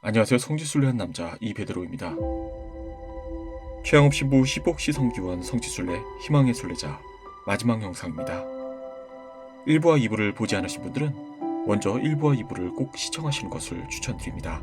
안녕하세요. 성지순례한 남자 이베드로입니다. 최양업 신부 시복시 성기원 성지순례 희망의 순례자 마지막 영상입니다. 1부와 2부를 보지 않으신 분들은 먼저 1부와 2부를 꼭 시청하시는 것을 추천드립니다.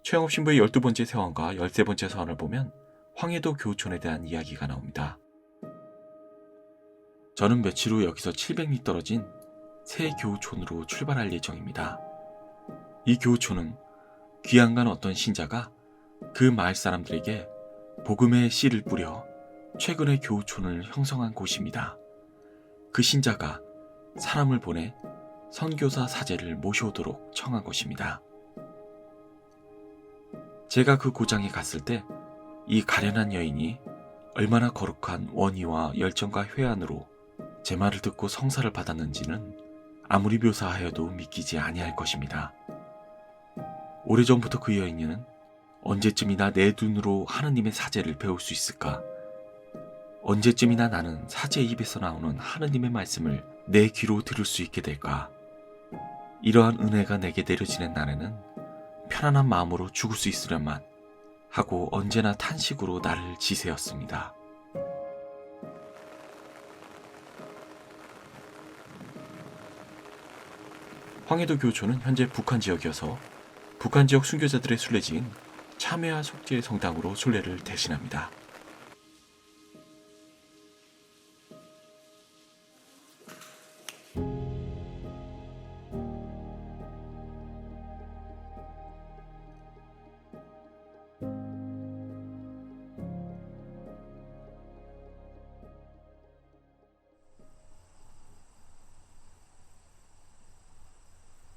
최양업 신부의 12번째 세원과 13번째 서원을 보면 황해도 교우촌에 대한 이야기가 나옵니다. 저는 며칠 후 여기서 700리 떨어진 새 교우촌으로 출발할 예정입니다. 이 교우촌은 귀양간 어떤 신자가 그 마을 사람들에게 복음의 씨를 뿌려 최근에 교우촌을 형성한 곳입니다. 그 신자가 사람을 보내 선교사 사제를 모셔오도록 청한 것입니다. 제가 그 고장에 갔을 때 이 가련한 여인이 얼마나 거룩한 원의와 열정과 회한으로 제 말을 듣고 성사를 받았는지는 아무리 묘사하여도 믿기지 아니할 것입니다. 오래전부터 그 여인은 언제쯤이나 내 눈으로 하느님의 사제를 배울 수 있을까? 언제쯤이나 나는 사제 입에서 나오는 하느님의 말씀을 내 귀로 들을 수 있게 될까? 이러한 은혜가 내게 내려지는 날에는 편안한 마음으로 죽을 수 있으련만 하고 언제나 탄식으로 나를 지새웠습니다. 황해도 교우촌은 현재 북한 지역이어서 북한 지역 순교자들의 순례지인 참회와 속죄 성당으로 순례를 대신합니다.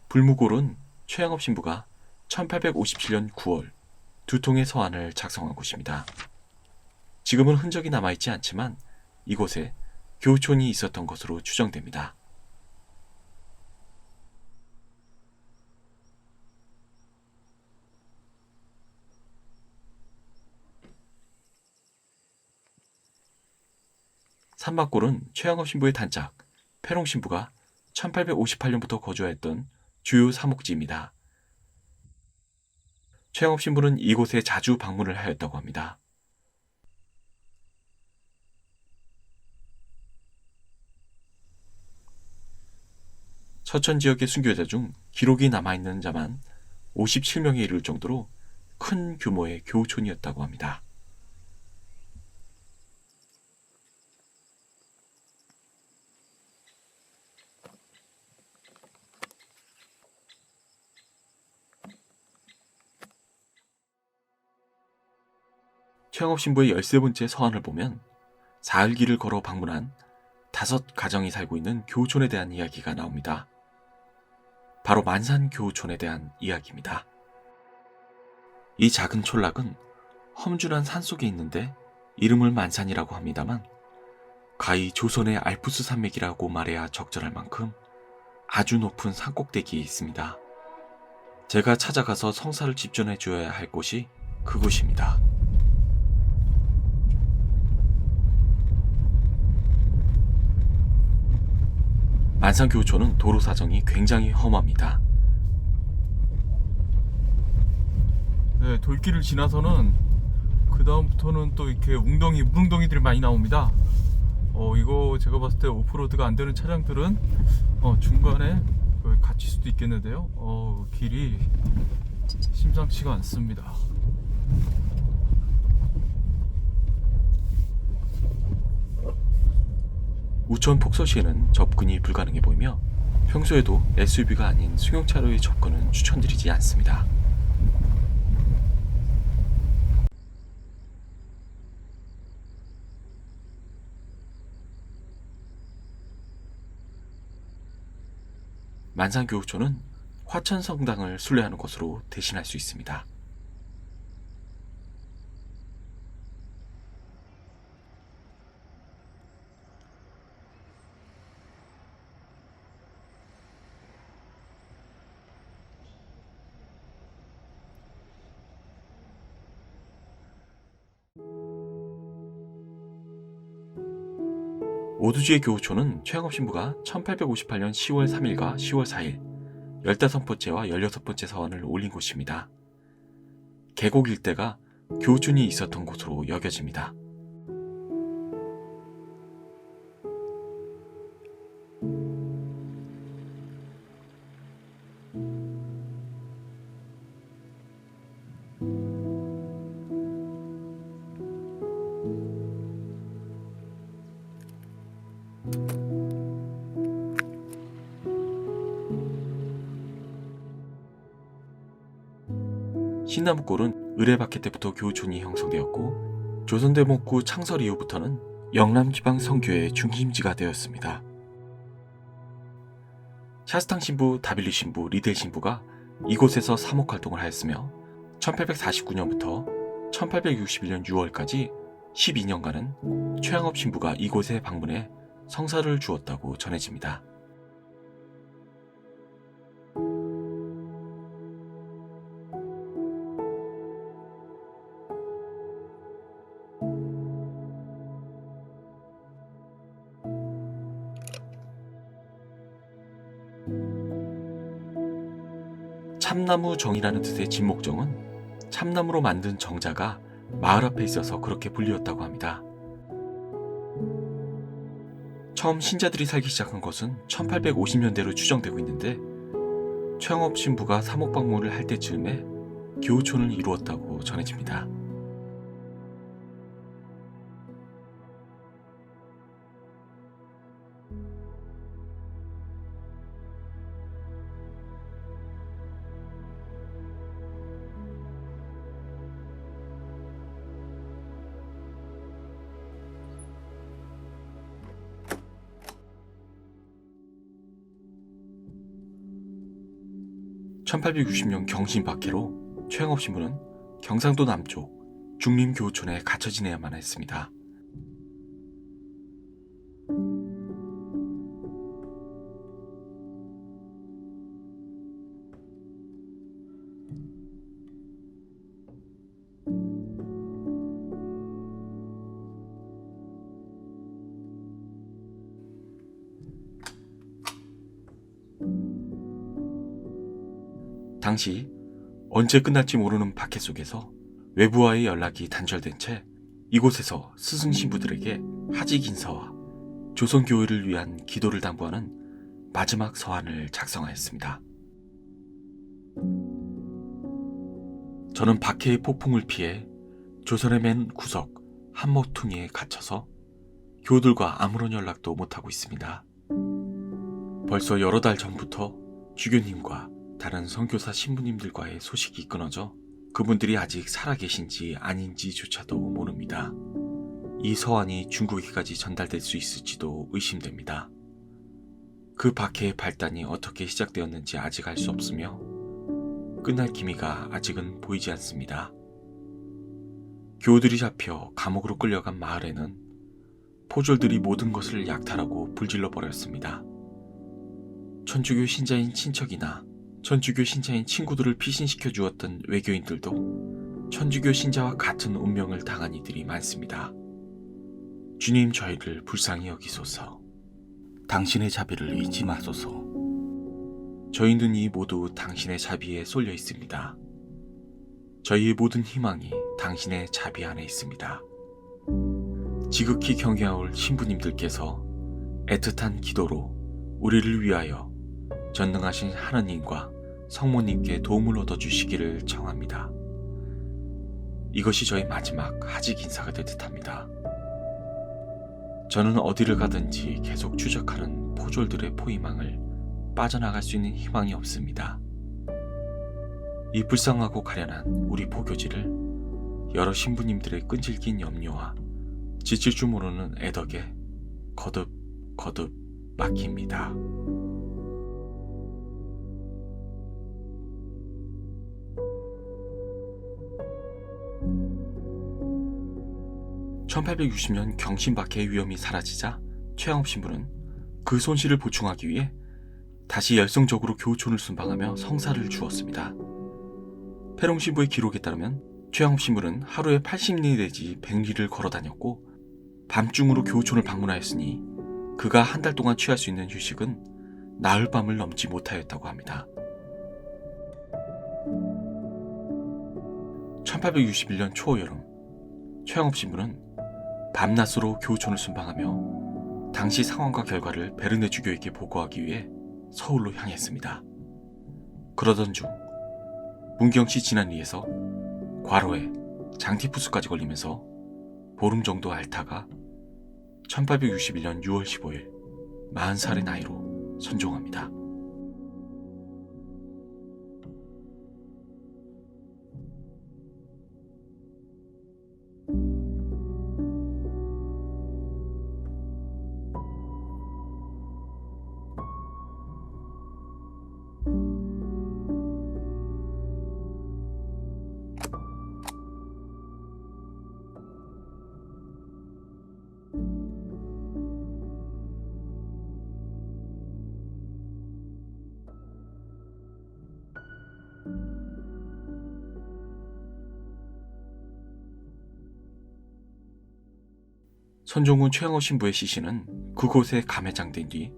불무골은 최양업 신부가 1857년 9월 2통의 서한을 작성한 곳입니다. 지금은 흔적이 남아있지 않지만 이곳에 교우촌이 있었던 것으로 추정됩니다. 삼막골은 최양업 신부의 단짝 패롱 신부가 1858년부터 거주하였던 주요 사목지입니다. 최양업 신부는 이곳에 자주 방문을 하였다고 합니다. 서천 지역의 순교자 중 기록이 남아있는 자만 57명에 이를 정도로 큰 규모의 교우촌이었다고 합니다. 최양업 신부의 13번째 서한을 보면 사흘길을 걸어 방문한 5가정이 살고 있는 교우촌에 대한 이야기가 나옵니다. 바로 만산 교우촌에 대한 이야기입니다. 이 작은 촌락은 험준한 산속에 있는데 이름을 만산이라고 합니다만 가히 조선의 알프스 산맥이라고 말해야 적절할 만큼 아주 높은 산꼭대기에 있습니다. 제가 찾아가서 성사를 집전해 줘야 할 곳이 그곳입니다. 만산교우촌은 도로 사정이 굉장히 험합니다. 네, 돌길을 지나서는 그 다음부터는 또 이렇게 무릉덩이들이 많이 나옵니다. 이거 제가 봤을 때 오프로드가 안 되는 차량들은 중간에 갇힐 수도 있겠는데요. 길이 심상치가 않습니다. 우천 폭서시에는 접근이 불가능해 보이며 평소에도 SUV가 아닌 승용차로의 접근은 추천드리지 않습니다. 만산교우촌은 화천성당을 순례하는 곳으로 대신할 수 있습니다. 오두지의 교우촌은 최영업 신부가 1858년 10월 3일과 10월 4일 15번째와 16번째 서원을 올린 곳입니다. 계곡 일대가 교우촌이 있었던 곳으로 여겨집니다. 신나무골은 의뢰박해 때부터 교우촌이 형성되었고 조선대목구 창설 이후부터는 영남지방선교의 중심지가 되었습니다. 샤스탕 신부, 다빌리 신부, 리델 신부가 이곳에서 사목활동을 하였으며 1849년부터 1861년 6월까지 12년간은 최양업 신부가 이곳에 방문해 성사를 주었다고 전해집니다. 참나무 정이라는 뜻의 진목정은 참나무로 만든 정자가 마을 앞에 있어서 그렇게 불리었다고 합니다. 처음 신자들이 살기 시작한 것은 1850년대로 추정되고 있는데 최영업 신부가 사목 방문을 할 때쯤에 교우촌을 이루었다고 전해집니다. (1860년) 경신 박해로 최영업 신부는 경상도 남쪽 중림교우촌에 갇혀 지내야만 했습니다. 당시 언제 끝날지 모르는 박해 속에서 외부와의 연락이 단절된 채 이곳에서 스승 신부들에게 하직 인사와 조선교회를 위한 기도를 당부하는 마지막 서한을 작성하였습니다. 저는 박해의 폭풍을 피해 조선의 맨 구석 한모퉁이에 갇혀서 교우들과 아무런 연락도 못하고 있습니다. 벌써 여러 달 전부터 주교님과 다른 선교사 신부님들과의 소식이 끊어져 그분들이 아직 살아계신지 아닌지조차도 모릅니다. 이 서한이 중국에까지 전달될 수 있을지도 의심됩니다. 그 박해의 발단이 어떻게 시작되었는지 아직 알 수 없으며 끝날 기미가 아직은 보이지 않습니다. 교우들이 잡혀 감옥으로 끌려간 마을에는 포졸들이 모든 것을 약탈하고 불질러 버렸습니다. 천주교 신자인 친척이나 천주교 신자인 친구들을 피신시켜 주었던 외교인들도 천주교 신자와 같은 운명을 당한 이들이 많습니다. 주님, 저희를 불쌍히 여기소서. 당신의 자비를 잊지 마소서. 저희 눈이 모두 당신의 자비에 쏠려 있습니다. 저희의 모든 희망이 당신의 자비 안에 있습니다. 지극히 경외하올 신부님들께서 애틋한 기도로 우리를 위하여 전능하신 하느님과 성모님께 도움을 얻어주시기를 청합니다. 이것이 저의 마지막 하직 인사가 될 듯합니다. 저는 어디를 가든지 계속 추적하는 포졸들의 포위망을 빠져나갈 수 있는 희망이 없습니다. 이 불쌍하고 가련한 우리 포교지를 여러 신부님들의 끈질긴 염려와 지칠 줄 모르는 애덕에 거듭 막힙니다. (1860년) 경신박해의 위험이 사라지자 최양업 신부는 그 손실을 보충하기 위해 다시 열성적으로 교촌을 순방하며 성사를 주었습니다. 패롱 신부의 기록에 따르면 최양업 신부는 하루에 80리 내지 100리를 걸어 다녔고 밤중으로 교촌을 방문하였으니 그가 한 달 동안 취할 수 있는 휴식은 나흘 밤을 넘지 못하였다고 합니다. 1861년 초여름, 최양업 신부는 밤낮으로 교촌을 순방하며 당시 상황과 결과를 베르네 주교에게 보고하기 위해 서울로 향했습니다. 그러던 중 문경시 진안리에서 과로에 장티푸스까지 걸리면서 보름 정도 앓다가 1861년 6월 15일 40살의 나이로 선종합니다. 선종훈 최양업 신부의 시신은 그곳에 감회장된 뒤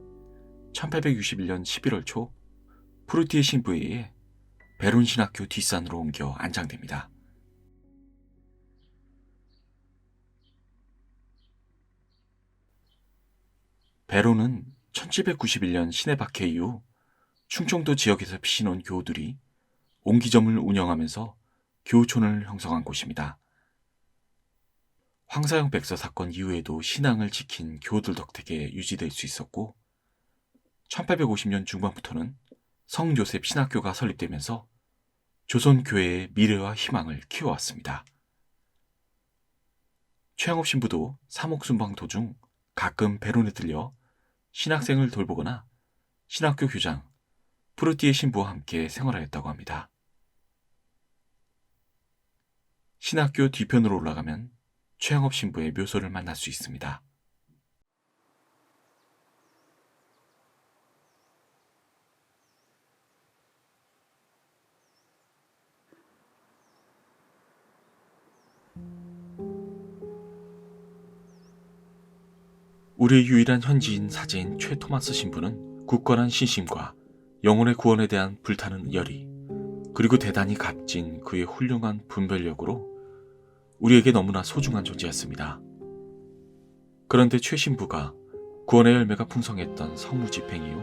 1861년 11월 초 프루티의 신부에 의해 베론 신학교 뒷산으로 옮겨 안장됩니다. 베론은 1791년 신해 박해 이후 충청도 지역에서 피신온 교우들이 옹기점을 운영하면서 교촌을 형성한 곳입니다. 황사영 백서 사건 이후에도 신앙을 지킨 교우들 덕택에 유지될 수 있었고 1850년 중반부터는 성요셉 신학교가 설립되면서 조선교회의 미래와 희망을 키워왔습니다. 최양업 신부도 사목순방 도중 가끔 베론에 들려 신학생을 돌보거나 신학교 교장 프루티의 신부와 함께 생활하였다고 합니다. 신학교 뒤편으로 올라가면 최양업 신부의 묘소를 만날 수 있습니다. 우리의 유일한 현지인 사제인 최 토마스 신부는 굳건한 신심과 영혼의 구원에 대한 불타는 열의, 그리고 대단히 값진 그의 훌륭한 분별력으로 우리에게 너무나 소중한 존재였습니다. 그런데 최 신부가 구원의 열매가 풍성했던 성무 집행 이후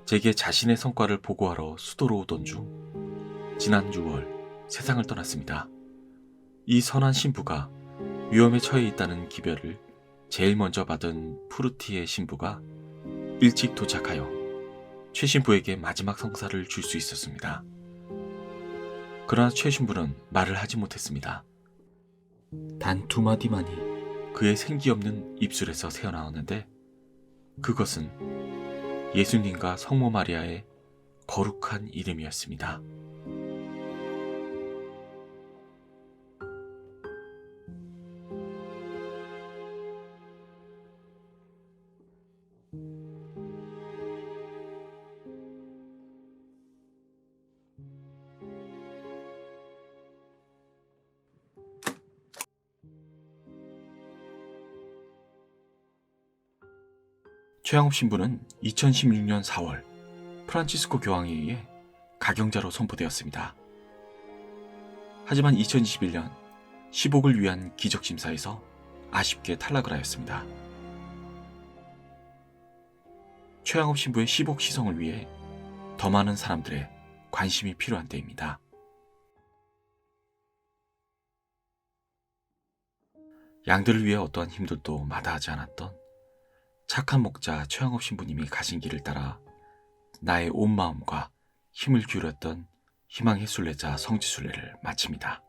제게 자신의 성과를 보고하러 수도로 오던 중 지난 6월 세상을 떠났습니다. 이 선한 신부가 위험에 처해 있다는 기별을 제일 먼저 받은 프루티의 신부가 일찍 도착하여 최 신부에게 마지막 성사를 줄 수 있었습니다. 그러나 최 신부는 말을 하지 못했습니다. 단 2마디만이 그의 생기 없는 입술에서 새어나왔는데 그것은 예수님과 성모 마리아의 거룩한 이름이었습니다. 최양업 신부는 2016년 4월 프란치스코 교황에 의해 가경자로 선포되었습니다. 하지만 2021년 시복을 위한 기적심사에서 아쉽게 탈락을 하였습니다. 최양업 신부의 시복 시성을 위해 더 많은 사람들의 관심이 필요한 때입니다. 양들을 위해 어떠한 힘들도 마다하지 않았던 착한 목자 최양업 신부님이 가신 길을 따라 나의 온 마음과 힘을 기울였던 희망의 순례자 성지순례를 마칩니다.